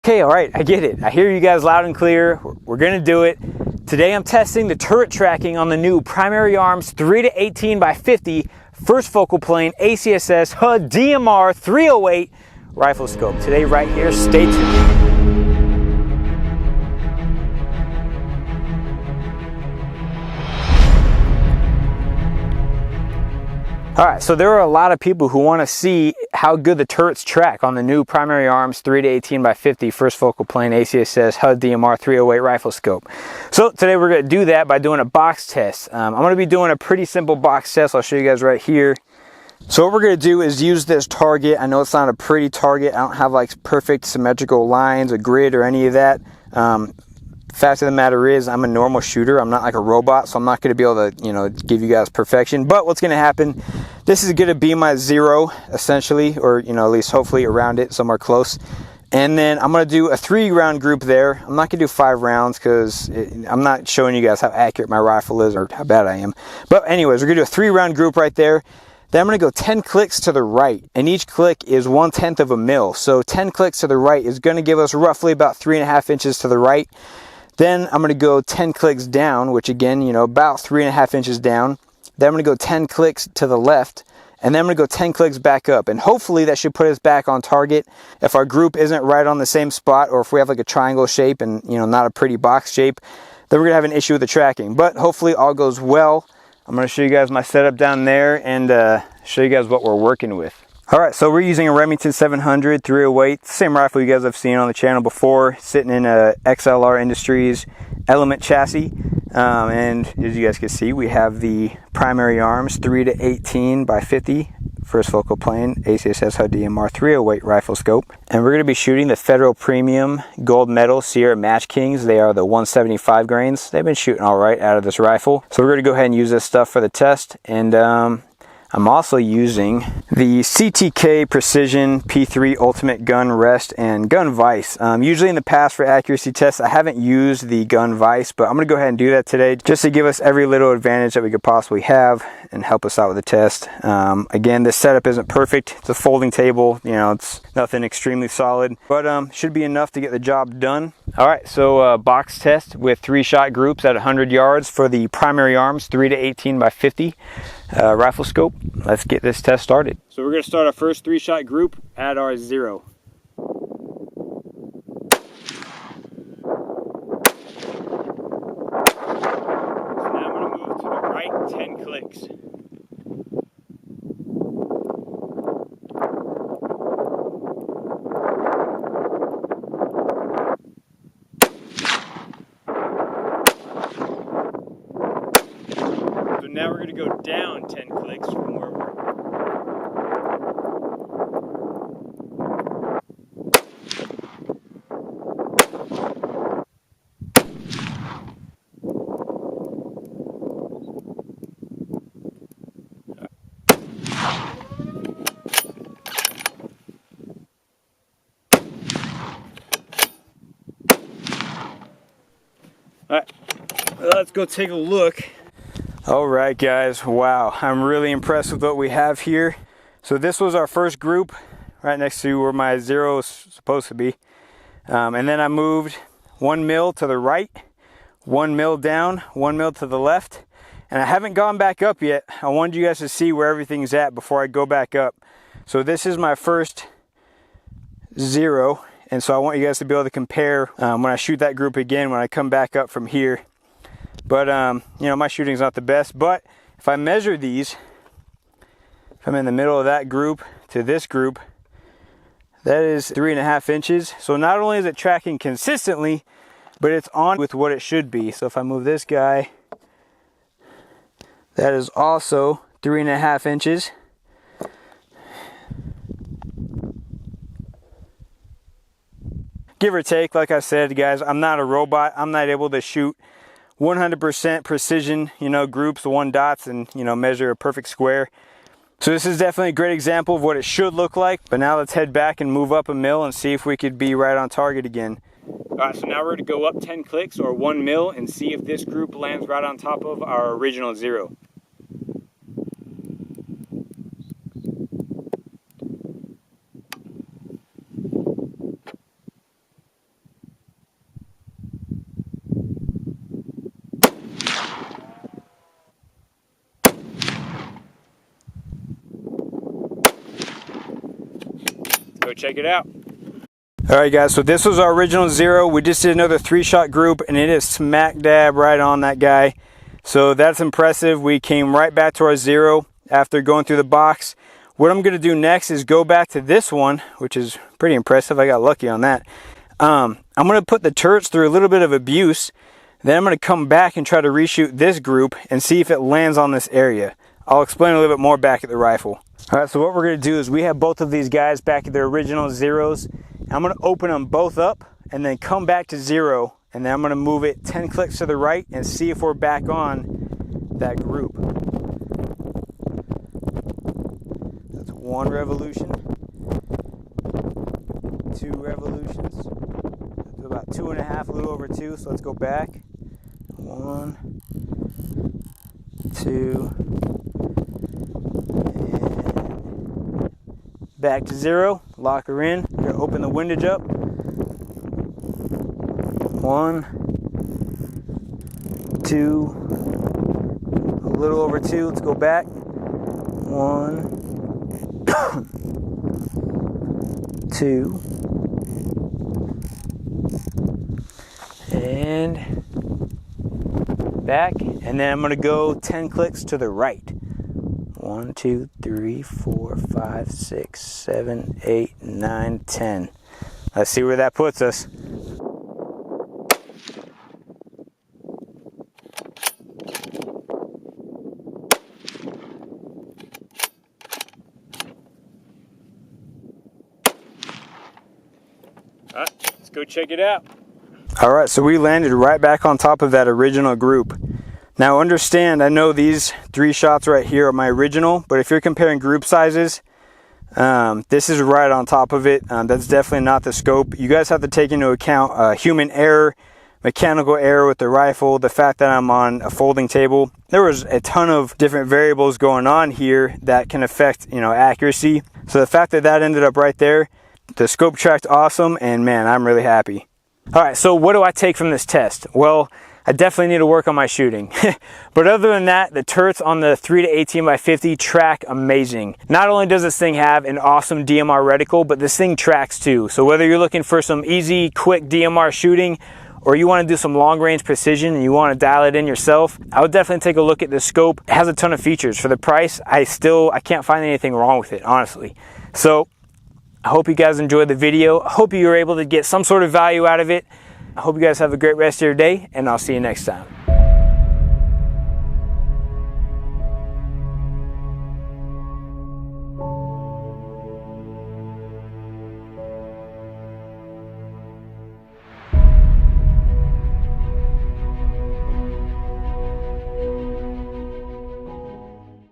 Okay, all right, I get it. I hear you guys loud and clear. We're gonna do it. Today I'm testing the turret tracking on the new Primary Arms 3-18x50 first focal plane ACSS HUD DMR 308 rifle scope. Today right here, stay tuned. All right, so there are a lot of people who want to see how good the turrets track on the new Primary Arms 3-18x50 first focal plane ACSS HUD DMR 308 rifle scope. So today we're going to do that by doing a box test. I'm going to be doing a pretty simple box test. I'll show you guys right here. So what we're going to do is use this target. I know it's not a pretty target. I don't have like perfect symmetrical lines, a grid, or any of that. Fact of the matter is, I'm a normal shooter. I'm not like a robot, so I'm not going to be able to, give you guys perfection. But what's going to happen, this is going to be my 0, essentially, or, at least hopefully around it, somewhere close. And then I'm going to do a 3-round group there. I'm not going to do 5 rounds because I'm not showing you guys how accurate my rifle is or how bad I am. But anyways, we're going to do a 3-round group right there. Then I'm going to go 10 clicks to the right, and each click is 1/10 of a mil. So 10 clicks to the right is going to give us roughly about 3.5 inches to the right. Then I'm going to go 10 clicks down, which again, about 3.5 inches down. Then I'm going to go 10 clicks to the left, and then I'm going to go 10 clicks back up. And hopefully that should put us back on target. If our group isn't right on the same spot, or if we have like a triangle shape and, not a pretty box shape, then we're going to have an issue with the tracking. But hopefully all goes well. I'm going to show you guys my setup down there and show you guys what we're working with. All right, so we're using a Remington 700 308, same rifle you guys have seen on the channel before, sitting in a XLR Industries Element chassis. And as you guys can see, we have the Primary Arms 3-18x50 first focal plane ACSS HUD DMR 308 rifle scope. And we're going to be shooting the Federal Premium Gold Medal Sierra Match Kings. They are the 175 grains. They've been shooting all right out of this rifle. So we're going to go ahead and use this stuff for the test. And I'm also using the CTK Precision P3 Ultimate Gun Rest and Gun Vise. Usually in the past for accuracy tests, I haven't used the Gun Vise, but I'm going to go ahead and do that today just to give us every little advantage that we could possibly have and help us out with the test. Again, this setup isn't perfect. It's a folding table. It's nothing extremely solid, but should be enough to get the job done. All right, so box test with 3-shot groups at 100 yards for the Primary Arms 3-18x50 rifle scope. Let's get this test started. So we're going to start our first 3-shot group at our 0. So now I'm going to move to the right 10 clicks. So now we're going to go down 10 clicks from where we're. All right, let's go take a look. All right, guys, wow, I'm really impressed with what we have here. So this was our first group right next to where my 0 is supposed to be. And then I moved 1 mil to the right, 1 mil down, 1 mil to the left. And I haven't gone back up yet. I wanted you guys to see where everything's at before I go back up. So this is my first 0. And so I want you guys to be able to compare when I shoot that group again, when I come back up from here. But, my shooting's not the best. But if I measure these, if I'm in the middle of that group to this group, that is 3.5 inches. So not only is it tracking consistently, but it's on with what it should be. So if I move this guy, that is also 3.5 inches. Give or take, like I said, guys, I'm not a robot. I'm not able to shoot 100% precision, groups, 1 dots, and, measure a perfect square. So this is definitely a great example of what it should look like. But now let's head back and move up a mil and see if we could be right on target again. All right, so now we're going to go up 10 clicks or 1 mil and see if this group lands right on top of our original 0. go check it out. All right guys, so this was our original 0. We just did another 3-shot group and it is smack dab right on that guy. So that's impressive. We came right back to our 0 after going through the box. What I'm gonna do next is go back to this one, which is pretty impressive. I got lucky on that. I'm gonna put the turrets through a little bit of abuse. Then I'm gonna come back and try to reshoot this group and see if it lands on this area. I'll explain a little bit more back at the rifle. All right, so what we're gonna do is we have both of these guys back at their original 0s. I'm gonna open them both up and then come back to 0, and then I'm gonna move it 10 clicks to the right and see if we're back on that group. That's 1 revolution, 2 revolutions, that's about 2.5, a little over 2, so let's go back. 1, 2, and back to 0, lock her in. We're gonna open the windage up. 1, 2, a little over 2, let's go back. 1, 2, and back, and then I'm gonna go 10 clicks to the right. 1, 2, 3, 4, 5, 6, 7, 8, 9, 10. Let's see where that puts us. All right, let's go check it out. All right, so we landed right back on top of that original group. Now understand, I know these 3 shots right here are my original, but if you're comparing group sizes, this is right on top of it. That's definitely not the scope. You guys have to take into account human error, mechanical error with the rifle, the fact that I'm on a folding table. There was a ton of different variables going on here that can affect, accuracy. So the fact that that ended up right there, the scope tracked awesome, and man, I'm really happy. All right, so what do I take from this test? Well, I definitely need to work on my shooting. But other than that, the turrets on the 3 to 18 by 50 track amazing. Not only does this thing have an awesome DMR reticle, but this thing tracks too. So whether you're looking for some easy, quick DMR shooting, or you want to do some long range precision and you want to dial it in yourself, I would definitely take a look at this scope. It has a ton of features. For the price, I can't find anything wrong with it, honestly. So I hope you guys enjoyed the video. I hope you were able to get some sort of value out of it. I hope you guys have a great rest of your day, and I'll see you next time.